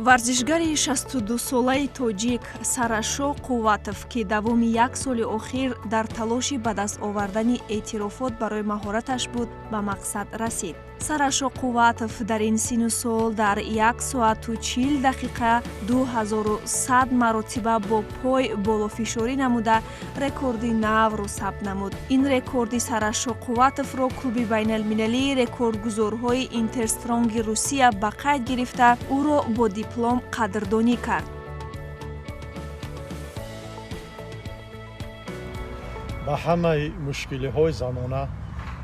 варзишгари 62-солаи тоҷик Сарашо Қувватов, ки давоми як соли охир дар талоши ба даст овардани эътирофот барои маҳораташ буд, ба мақсад расид. Сарашо Қувватов дар ин сину сол дар 1 соату 40 дақиқа 2100 маротиба бо пой болофишорӣ намуда рекорди навро сабт намуд. Ин рекорди Сарашо Қувватовро клуби байналмилалии рекордгузорҳои Интерстронги Русия ба қайд гирифта, ӯро бо диплом қадрдонӣ кард. ба ҳамаи мушкилиҳои замона,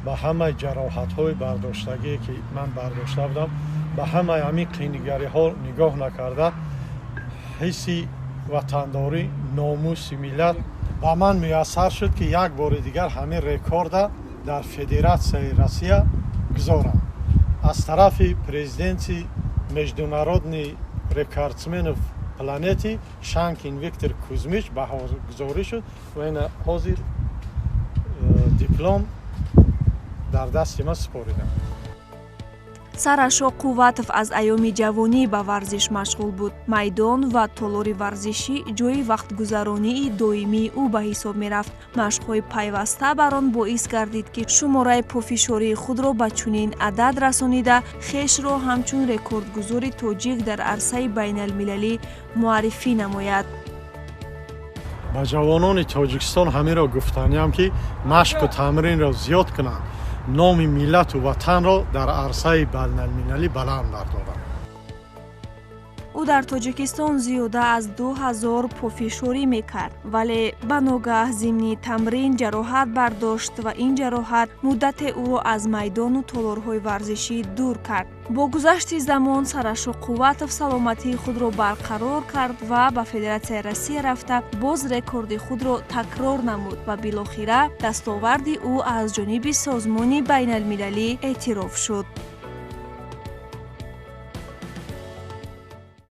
ба ҳамаи ҷароҳатҳои бардоштагие ки ман бардошта будам, ба ҳамаи ҳамин қiyнигариҳо нигоҳ накарда, ҳисси ватандорӣ, номуси миллат ба ман муяссар шуд, ки як бори дигар ҳамин рекорда дар Федератсияи Россия гузорам. Аз тарафи президенти международни рекордсменов планети Шанкин Виктор Кузьмич баҳогузорӣ шуд ва ин ҳозир диплом дар дасти ман супорида. Сарашо Қувватов аз айёми ҷавонӣ ба варзиш машғул буд. Майдон ва толори варзишӣ ҷои вақтгузаронии доимии ӯ ба ҳисоб мерафт. Машқҳои пайваста бар он боис гардид, ки шумораи пӯфишории худро ба чунин адад расонида, хешро ҳамчун рекордгузори тоҷик дар арсаи байналмилалӣ муаррифӣ намояд. ба ҷавонони Тоҷикистон ҳаминро гуфтаниям, ки машқу тамринро зиёд кунанд, номи миллату ватанро дар арсаи байналмилалӣ баланд гардонанд. ӯ дар Тоҷикистон зиёда аз 2000 пӯфишорӣ мекард, вале ба ногаҳ зимни тамрин ҷароҳат бардошт ва ин ҷароҳат муддате ӯро аз майдону толорҳои варзишӣ дур кард. Бо гузашти замон Сарашо Қувватов саломатии худро барқарор кард ва ба Федератсияи Россия рафта боз рекорди худро такрор намуд ва билохира дастоварди ӯ аз ҷониби Созмони байналмилалӣ эътироф шуд.